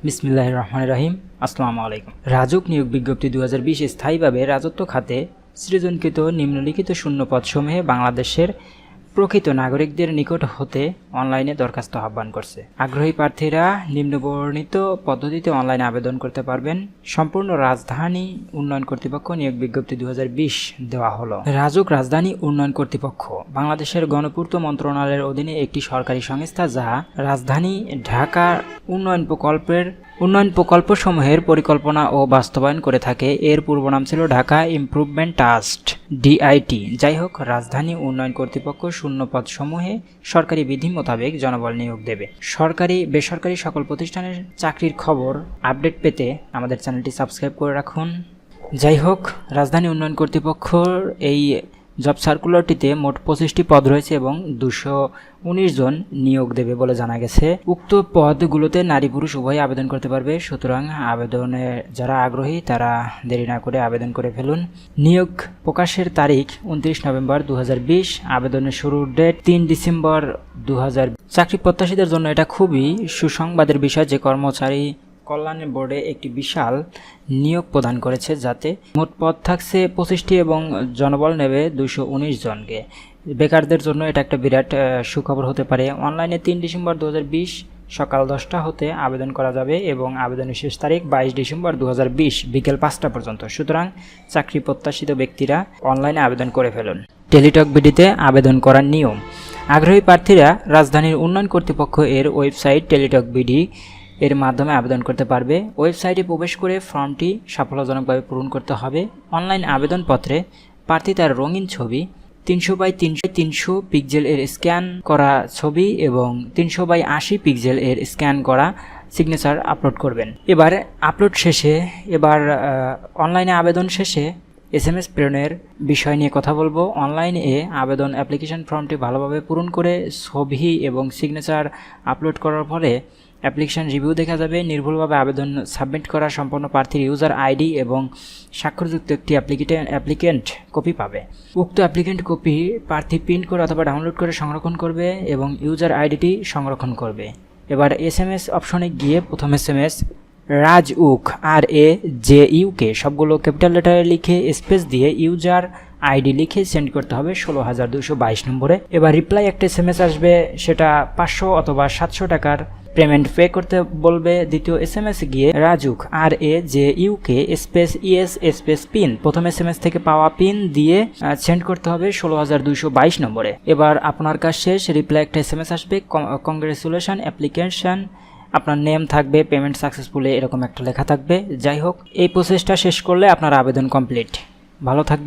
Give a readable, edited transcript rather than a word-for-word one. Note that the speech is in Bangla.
বিসমিল্লাহির রহমানির রহিম। আসসালামু আলাইকুম। রাজুক নিয়োগ বিজ্ঞপ্তি 2020 স্থায়ীভাবে রাজস্ব খাতে সৃজনকৃত নিম্নলিখিত শূন্যপদসমূহে বাংলাদেশের প্রকৃত নাগরিকদের নিকট হতে অনলাইনে দরখাস্ত আহ্বান করছে। আগ্রহী প্রার্থীরা নিম্নবর্ণিত পদ্ধতিতে অনলাইনে আবেদন করতে পারবেন। সম্পূর্ণ রাজধানী উন্নয়ন কর্তৃপক্ষ নিয়োগ বিজ্ঞপ্তি 2020 দেওয়া হলো। রাজুক রাজধানী উন্নয়ন কর্তৃপক্ষ বাংলাদেশের গণপূর্ত মন্ত্রণালয়ের অধীনে একটি সরকারি সংস্থা, যা রাজধানী ঢাকা উন্নয়ন প্রকল্পসমূহের পরিকল্পনা ও বাস্তবায়ন করে থাকে। এর পূর্ব নাম ছিল ঢাকা ইমপ্রুভমেন্ট ট্রাস্ট, ডিআইটি। যাই হোক, রাজধানী উন্নয়ন কর্তৃপক্ষ শূন্যপদসমূহে সরকারি বিধি মোতাবেক জনবল নিয়োগ দেবে। সরকারি বেসরকারি সকল প্রতিষ্ঠানের চাকরির খবর আপডেট পেতে আমাদের চ্যানেলটি সাবস্ক্রাইব করে রাখুন। যাই হোক, রাজধানী উন্নয়ন কর্তৃপক্ষর এই জব সার্কুলারটিতে মোট 25টি পদ রয়েছে এবং 219 জন নিয়োগ দেবে বলে জানা গেছে। উক্ত পদগুলোতে নারী পুরুষ উভয়ই আবেদন করতে পারবে। সুতরাং আবেদনে যারা আগ্রহী তারা দেরি না করে আবেদন করে ফেলুন। নিয়োগ প্রকাশের তারিখ 29 নভেম্বর 2020। আবেদনের শুরুর ডেট 3 ডিসেম্বর 2020। চাকরি প্রত্যাশীদের জন্য এটা খুবই সুসংবাদের বিষয় যে কর্মচারী কল্যাণ বোর্ডে একটি বিশাল নিয়োগ প্রদান করেছে, যাতে মোট পদ থাকছে 25টি এবং জনবল নেবে 219 জনকে। বেকারদের জন্য এটা একটা বিরাট সুখবর হতে পারে। অনলাইনে 3 ডিসেম্বর 2020 সকাল 10টা হতে আবেদন করা যাবে এবং আবেদনের শেষ তারিখ 22 ডিসেম্বর 2020 বিকেল 5টা পর্যন্ত। সুতরাং চাকরি প্রত্যাশিত ব্যক্তিরা অনলাইনে আবেদন করে ফেলুন। টেলিটক বিডিতে আবেদন করার নিয়ম। আগ্রহী প্রার্থীরা রাজধানীর উন্নয়ন কর্তৃপক্ষ এর ওয়েবসাইট টেলিটক বিডি এর মাধ্যমে আবেদন করতে পারবে। ওয়েবসাইটে প্রবেশ করে ফর্মটি সাফল্যজনকভাবে পূরণ করতে হবে। অনলাইন আবেদনপত্রে প্রার্থী তার রঙিন ছবি, 300x300 পিক্সেল এর স্ক্যান করা ছবি এবং 300x80 পিক্সেল এর স্ক্যান করা সিগনেচার আপলোড করবেন। এবার অনলাইনে আবেদন শেষে SMS প্রেরণের বিষয় নিয়ে কথা বলবো। অনলাইনে আবেদন অ্যাপ্লিকেশন ফর্মটি ভালোভাবে পূরণ করে ছবি এবং সিগনেচার আপলোড করার পরে অ্যাপ্লিকেশন রিভিউ দেখা যাবে। নির্ভুলভাবে আবেদন সাবমিট করা সম্পন্ন প্রার্থীর ইউজার আইডি এবং স্বাক্ষরযুক্ত একটি অ্যাপ্লিকেন্ট কপি পাবে। উক্ত অ্যাপ্লিকেন্ট কপি প্রার্থী প্রিন্ট করে অথবা ডাউনলোড করে সংরক্ষণ করবে এবং ইউজার আইডিটি সংরক্ষণ করবে। এবার SMS অপশনে গিয়ে প্রথম SMS রাজউক RAJUK সবগুলো ক্যাপিটাল লেটারে লিখে স্পেস দিয়ে ইউজার আইডি লিখে সেন্ড করতে হবে 16222 নম্বরে। এবার রিপ্লাই একটা SMS আসবে, সেটা 500 অথবা 700 টাকার পেমেন্ট পে করতে বলবে। দ্বিতীয় SMS গিয়ে Rajuk RAJUK space ES space PIN প্রথম SMS থেকে পাওয়া পিন দিয়ে সেন্ড করতে হবে 16222 নম্বরে। এবার আপনার কাজ শেষ। রিপ্লাই একটা SMS আসবে, কংগ্রেচুলেশন অ্যাপ্লিকেশন, আপনার নেম থাকবে, পেমেন্ট সাকসেসফুলি এরকম একটা লেখা থাকবে। যাই হোক, এই প্রসেসটা শেষ করলে আপনার আবেদন কমপ্লিট। ভালো থাকবে।